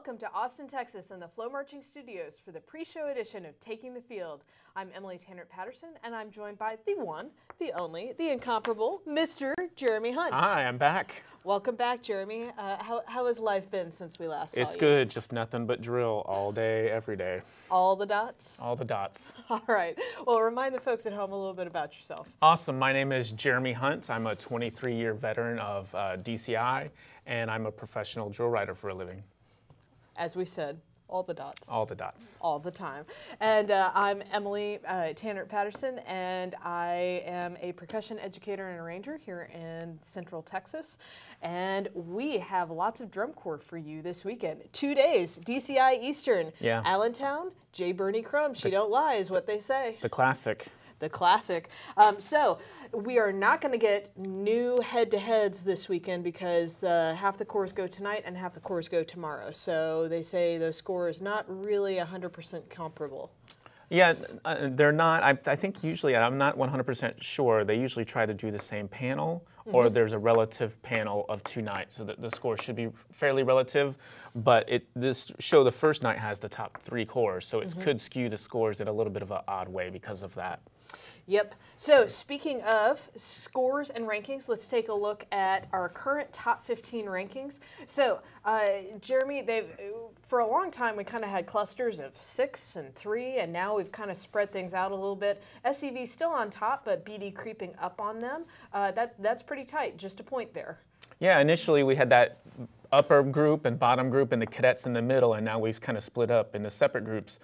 Welcome to Austin, Texas and the FloMarching Studios for the pre-show edition of Taking the Field. I'm Emily Tanner-Patterson and I'm joined by the one, the only, the incomparable, Mr. Jeremy Hunt. Hi, I'm back. Welcome back, Jeremy. How has life been since we last saw you? It's good, just nothing but drill all day, every day. All the dots? All the dots. All right. Well, remind the folks at home a little bit about yourself. Awesome. My name is Jeremy Hunt. I'm a 23-year veteran of DCI, and I'm a professional drill writer for a living. As we said, all the dots. All the dots. All the time. And I'm Emily Tanner-Patterson, and I am a percussion educator and arranger here in Central Texas. And we have lots of drum corps for you this weekend. 2 days, DCI Eastern, Allentown, J. Bernie Crum, she don't lie is what they say. The classic. The classic. So we are not going to get new head-to-heads this weekend because half the corps go tonight and half the corps go tomorrow. So they say the score is not really 100% comparable. Yeah, they're not. I think usually, I'm not 100% sure, they usually try to do the same panel, or there's a relative panel of 2 nights, so that the score should be fairly relative. But this show, the first night, has the top 3 corps, so it could skew the scores in a little bit of an odd way because of that. Yep. So speaking of scores and rankings, let's take a look at our current top 15 rankings. So Jeremy, for a long time we kind of had clusters of 6 and 3, and now we've kind of spread things out a little bit. SEV still on top, but BD creeping up on them. That's pretty tight. Just a point there. Yeah. Initially we had that upper group and bottom group and the cadets in the middle, and now we've kind of split up into separate groups.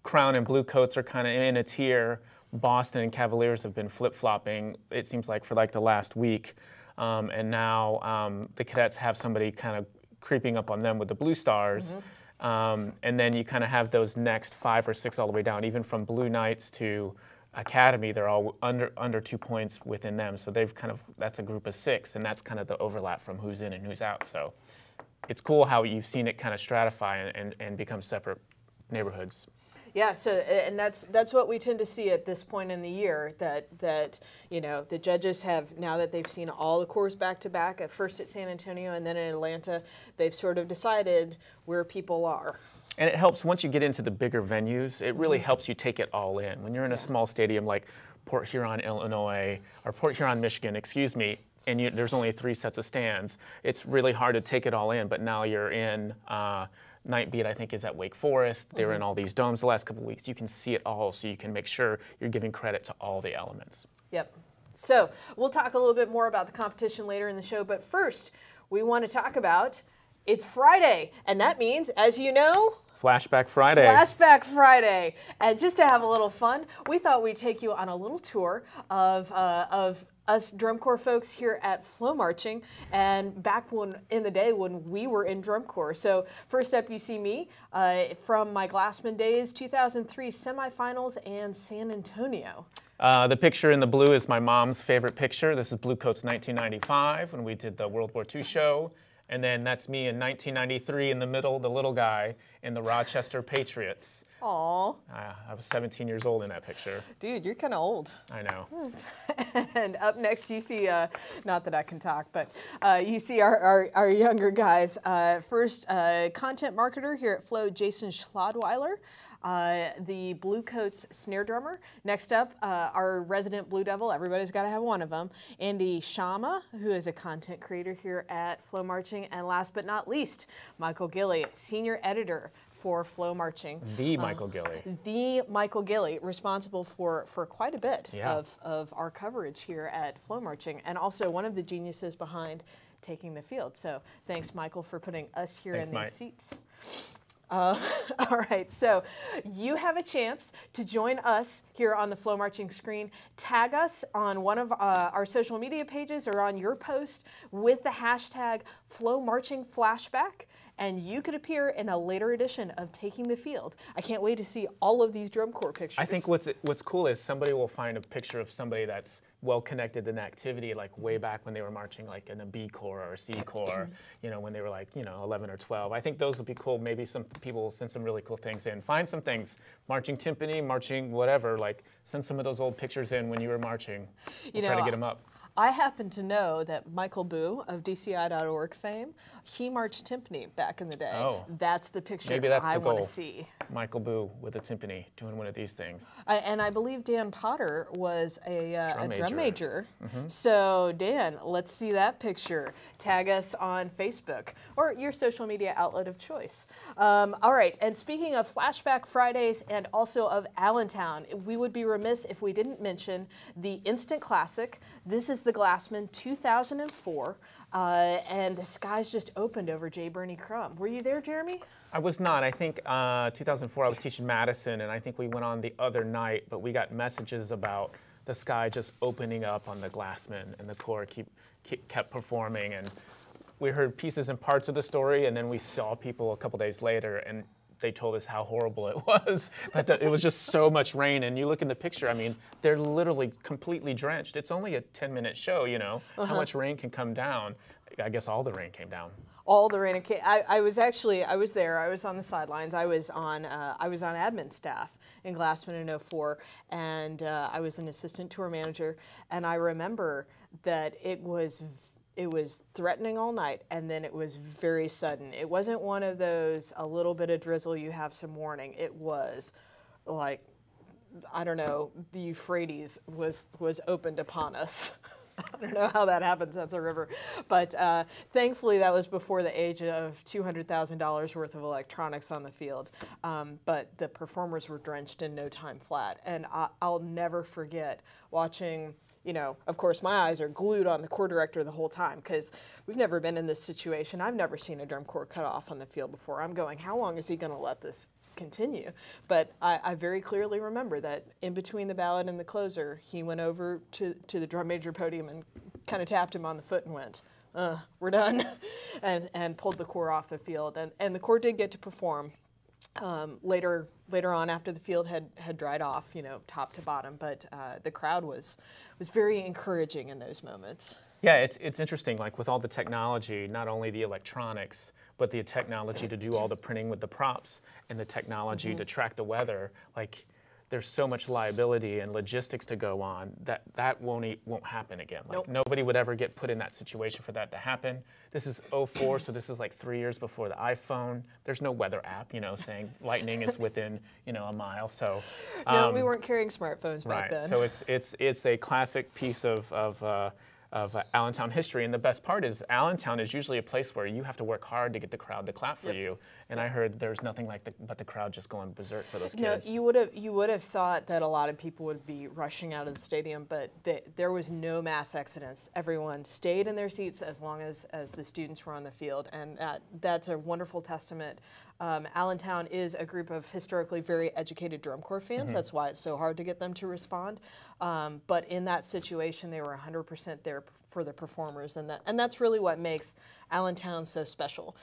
Crown and Blue Coats are kind of in a tier. Boston and Cavaliers have been flip-flopping, it seems like, for like the last week. And now the cadets have somebody kind of creeping up on them with the Blue Stars. And then you kind of have those next 5 or 6 all the way down, even from Blue Knights to Academy, they're all under 2 points within them. So they've kind of, that's a group of 6, and that's kind of the overlap from who's in and who's out. So it's cool how you've seen it kind of stratify and become separate neighborhoods. Yeah, so and that's what we tend to see at this point in the year, that you know, the judges have, now that they've seen all the corps back to back, at first at San Antonio and then in Atlanta, they've sort of decided where people are. And it helps once you get into the bigger venues, it really helps you take it all in. When you're in a small stadium like Port Huron, Illinois, or Port Huron, Michigan, excuse me, and there's only 3 sets of stands, it's really hard to take it all in, but now you're in Night Beat, I think, is at Wake Forest. They're in all these domes the last couple of weeks. You can see it all, so you can make sure you're giving credit to all the elements. Yep. So we'll talk a little bit more about the competition later in the show, but first we want to talk about, it's Friday, and that means, as you know, Flashback Friday. Flashback Friday. And just to have a little fun, we thought we'd take you on a little tour of us drum corps folks here at FloMarching, and back in the day when we were in drum corps. So first up, you see me from my Glassman days, 2003 semifinals and San Antonio. The picture in the blue is my mom's favorite picture. This is Blue Coats 1995 when we did the World War II show. And then that's me in 1993 in the middle, the little guy, in the Rochester Patriots. Aww. I was 17 years old in that picture. Dude, you're kind of old. I know. And up next, you see, not that I can talk, but you see our younger guys. First, content marketer here at Flo, Jason Schlodweiler, the Blue Coats snare drummer. Next up, our resident Blue Devil, everybody's got to have one of them, Andy Shama, who is a content creator here at FloMarching. And last but not least, Michael Gilley, senior editor for FloMarching. The Michael Gilley. The Michael Gilley, responsible for quite a bit of our coverage here at FloMarching, and also one of the geniuses behind Taking the Field. So thanks, Michael, for putting us here in these seats. All right, so you have a chance to join us here on the FloMarching screen. Tag us on one of our social media pages or on your post with the hashtag FloMarchingFlashback, and you could appear in a later edition of Taking the Field. I can't wait to see all of these drum corps pictures. I think what's cool is somebody will find a picture of somebody that's well connected in activity, like way back when they were marching like in a B Corps or a C Corps, you know, when they were like, you know, 11 or 12. I think those will be cool. Maybe some people will send some really cool things in. Find some things, marching timpani, marching whatever, like send some of those old pictures in when you were marching. We'll try to get them up. I happen to know that Michael Boo of DCI.org fame, he marched timpani back in the day. Oh. That's the picture Maybe that's I the want goal. to see. Michael Boo with a timpani doing one of these things. And I believe Dan Potter was a drum major. Mm-hmm. So Dan, let's see that picture. Tag us on Facebook or your social media outlet of choice. All right, and speaking of Flashback Fridays and also of Allentown, we would be remiss if we didn't mention the Instant Classic. This is the Glassman 2004, and the skies just opened over J. Bernie Crum. Were you there, Jeremy? I was not. I think 2004 I was teaching Madison, and I think we went on the other night, but we got messages about the sky just opening up on the Glassman, and the Corps kept performing, and we heard pieces and parts of the story, and then we saw people a couple days later, and they told us how horrible it was, that it was just so much rain. And you look in the picture, I mean, they're literally completely drenched. It's only a 10-minute show, you know, how much rain can come down. I guess all the rain came down. All the rain. I was there. I was on the sidelines. I was on admin staff in Glassman in 04, and I was an assistant tour manager. And I remember that it was threatening all night, and then it was very sudden. It wasn't one of those, a little bit of drizzle, you have some warning. It was like, I don't know, the Euphrates was opened upon us. I don't know how that happens, that's a river. But thankfully that was before the age of $200,000 worth of electronics on the field. But the performers were drenched in no time flat. And I'll never forget watching, you know, of course my eyes are glued on the corps director the whole time because we've never been in this situation. I've never seen a drum corps cut off on the field before. I'm going, how long is he going to let this continue? But I very clearly remember that in between the ballad and the closer, he went over to the drum major podium and kind of tapped him on the foot and went, we're done, and pulled the corps off the field. And the corps did get to perform later on after the field had dried off, you know, top to bottom. But the crowd was very encouraging in those moments. Yeah, it's interesting, like with all the technology, not only the electronics, but the technology to do all the printing with the props and the technology to track the weather. Like, there's so much liability and logistics to go on that won't happen again. Like, nobody would ever get put in that situation for that to happen. This is 04, so this is like 3 years before the iPhone. There's no weather app, you know, saying lightning is within, you know, a mile. So no, we weren't carrying smartphones back then. So it's a classic piece of Allentown history, and the best part is Allentown is usually a place where you have to work hard to get the crowd to clap for you. And I heard there's nothing like but the crowd just going berserk for those kids. No, you would have thought that a lot of people would be rushing out of the stadium, but there was no mass exodus. Everyone stayed in their seats as long as the students were on the field, and that's a wonderful testament. Allentown is a group of historically very educated drum corps fans. That's why it's so hard to get them to respond. But in that situation, they were 100% there for the performers, and that's really what makes Allentown so special.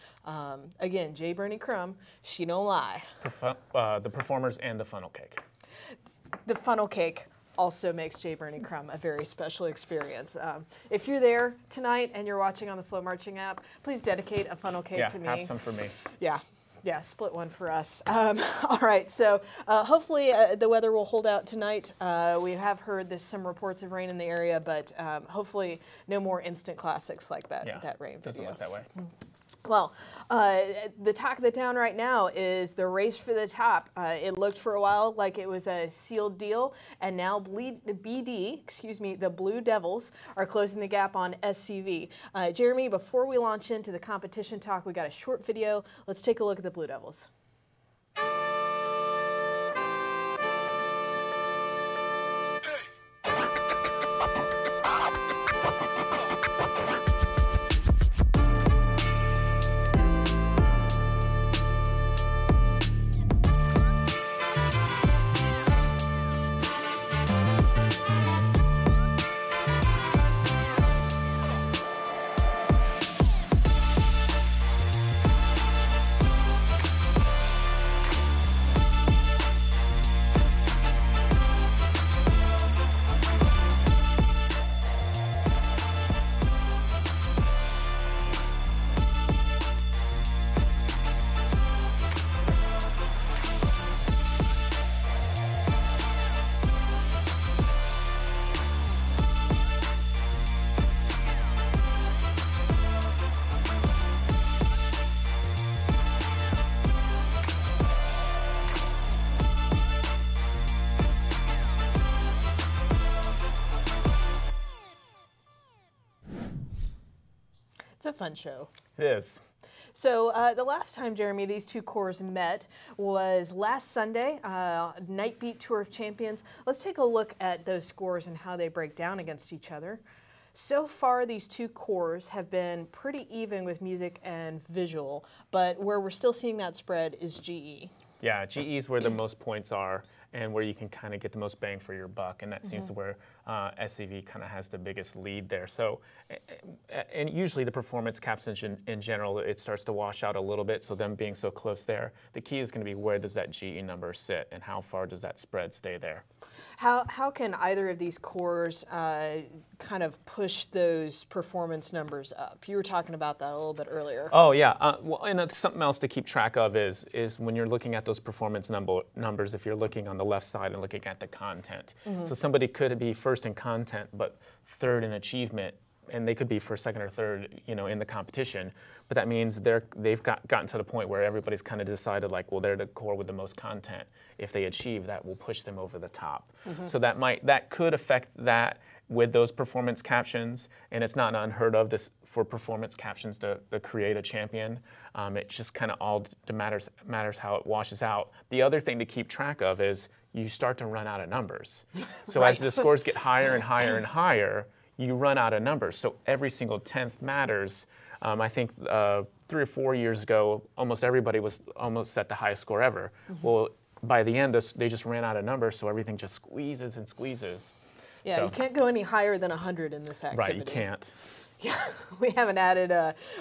Again, J. Bernie Crum, she don't lie. The performers and the funnel cake. The funnel cake also makes J. Bernie Crum a very special experience. If you're there tonight and you're watching on the FloMarching app, please dedicate a funnel cake to me. Yeah, have some for me. Yeah, split one for us. All right, so hopefully the weather will hold out tonight. We have heard there's some reports of rain in the area, but hopefully no more instant classics like that rain video. Doesn't look that way. Well, the talk of the town right now is the race for the top. It looked for a while like it was a sealed deal, and now the Blue Devils are closing the gap on SCV. Jeremy, before we launch into the competition talk, we got a short video. Let's take a look at the Blue Devils. a fun show. It is. So the last time, Jeremy, these two corps met was last Sunday, Night Beat Tour of Champions. Let's take a look at those scores and how they break down against each other. So far, these two corps have been pretty even with music and visual, but where we're still seeing that spread is GE. Yeah, GE is where the most points are and where you can kind of get the most bang for your buck, and that seems to where SCV kind of has the biggest lead there. So, and usually the performance caps in general, it starts to wash out a little bit, so them being so close there, the key is going to be where does that GE number sit and how far does that spread stay there. How can either of these corps kind of push those performance numbers up? You were talking about that a little bit earlier. Oh yeah, well, and something else to keep track of is when you're looking at those performance numbers, if you're looking on the left side and looking at the content. So somebody could be first in content but third in achievement, and they could be first, second, or third, in the competition. But that means they've gotten to the point where everybody's kind of decided, like, well, they're the corps with the most content. If they achieve that, will push them over the top. So that could affect that with those performance captions, and it's not unheard of for performance captions to create a champion. It just kind of all matters how it washes out. The other thing to keep track of is you start to run out of numbers. So as the scores get higher and higher and higher, you run out of numbers. So every single 10th matters. I think 3 or 4 years ago, almost everybody was almost set the highest score ever. Well, by the end, they just ran out of numbers, so everything just squeezes and squeezes. Yeah, so, you can't go any higher than 100 in this activity. Right, you can't. Yeah, we haven't added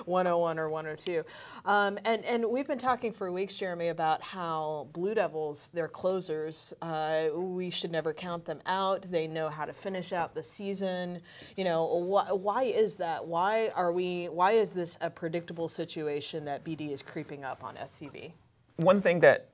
101 or 102. And we've been talking for weeks, Jeremy, about how Blue Devils, their closers, we should never count them out. They know how to finish out the season. Why is that? Why is this a predictable situation that BD is creeping up on SCV? One thing that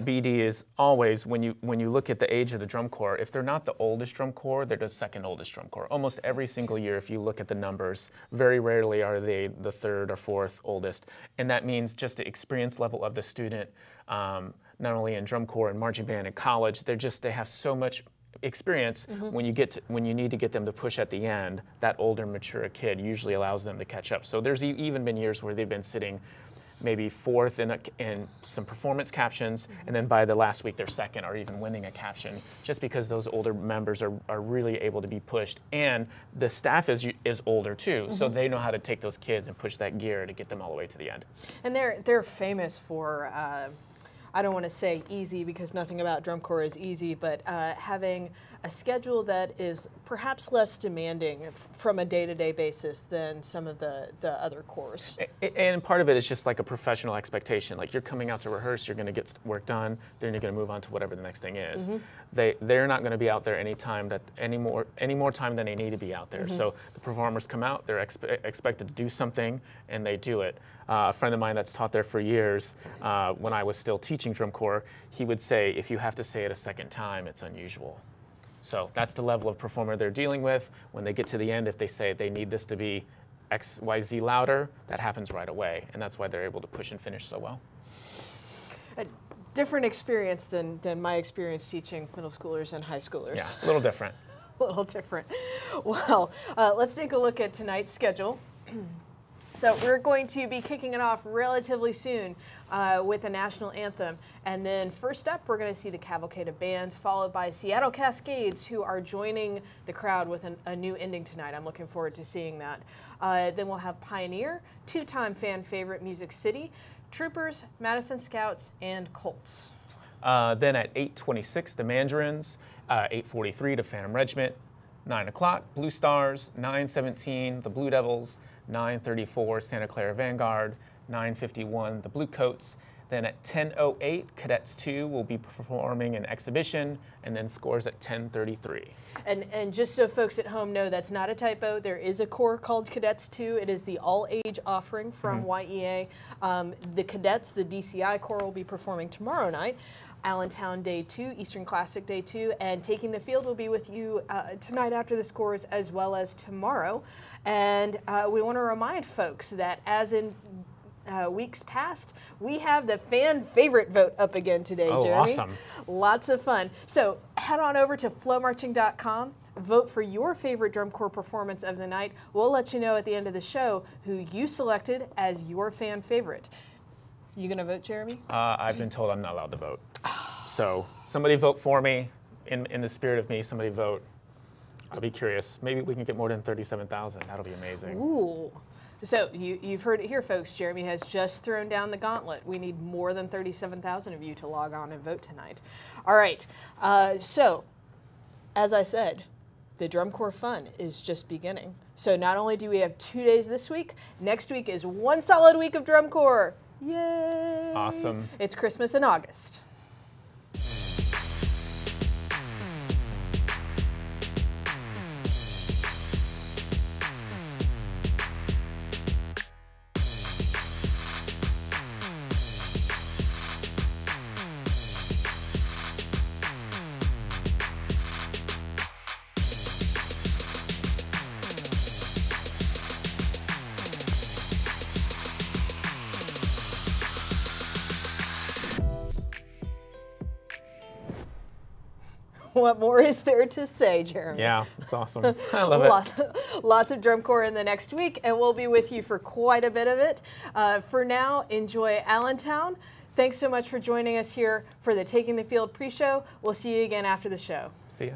BD is always, when you look at the age of the drum corps, if they're not the oldest drum corps, they're the second oldest drum corps. Almost every single year, if you look at the numbers, very rarely are they the third or fourth oldest. And that means just the experience level of the student, not only in drum corps and marching band in college, they have so much experience. When you need to get them to push at the end, that older, mature kid usually allows them to catch up. So there's even been years where they've been sitting maybe fourth in some performance captions, and then by the last week they're second or even winning a caption, just because those older members are really able to be pushed. And the staff is older too, so they know how to take those kids and push that gear to get them all the way to the end. And they're famous for, I don't want to say easy because nothing about drum corps is easy, but having a schedule that is perhaps less demanding from a day-to-day basis than some of the other corps. And part of it is just like a professional expectation. Like, you're coming out to rehearse, you're going to get work done, then you're going to move on to whatever the next thing is. They're not going to be out there any more time than they need to be out there. So the performers come out, they're expected to do something, and they do it. A friend of mine that's taught there for years, when I was still teaching drum corps, he would say, if you have to say it a second time, it's unusual. So that's the level of performer they're dealing with. When they get to the end, if they say they need this to be X, Y, Z louder, that happens right away. And that's why they're able to push and finish so well. A different experience than my experience teaching middle schoolers and high schoolers. Yeah, a little different. A little different. Well, let's take a look at tonight's schedule. So we're going to be kicking it off relatively soon with a national anthem. And then first up, we're going to see the Cavalcade of Bands, followed by Seattle Cascades, who are joining the crowd with a new ending tonight. I'm looking forward to seeing that. Then we'll have Pioneer, two-time fan favorite Music City, Troopers, Madison Scouts, and Colts. Then at 8:26, the Mandarins, 8:43, the Phantom Regiment, 9 o'clock, Blue Stars, 9:17, the Blue Devils, 9:34, Santa Clara Vanguard, 9:51, the Blue Coats. Then at 10:08, Cadets 2 will be performing an exhibition, and then scores at 10:33. And just so folks at home know, that's not a typo. There is a corps called Cadets 2. It is the all-age offering from YEA. The Cadets, the DCI corps, will be performing tomorrow night. Allentown Day 2, Eastern Classic Day 2, and Taking the Field will be with you tonight after the scores as well as tomorrow. And we want to remind folks that as in weeks past, we have the fan favorite vote up again today, Jeremy. Awesome. Lots of fun. So head on over to FloMarching.com. vote for your favorite drum corps performance of the night. We'll let you know at the end of the show who you selected as your fan favorite. You gonna vote, Jeremy? I've been told I'm not allowed to vote. So somebody vote for me. In the spirit of me, somebody vote. I'll be curious. Maybe we can get more than 37,000. That'll be amazing. Ooh. So you've heard it here, folks. Jeremy has just thrown down the gauntlet. We need more than 37,000 of you to log on and vote tonight. All right. So, as I said, the drum corps fun is just beginning. So not only do we have 2 days this week, next week is one solid week of drum corps. Yay! Awesome. It's Christmas in August. What more is there to say, Jeremy? Yeah, it's awesome. I love it. Lots of drum corps in the next week, and we'll be with you for quite a bit of it. For now, enjoy Allentown. Thanks so much for joining us here for the Taking the Field pre-show. We'll see you again after the show. See ya.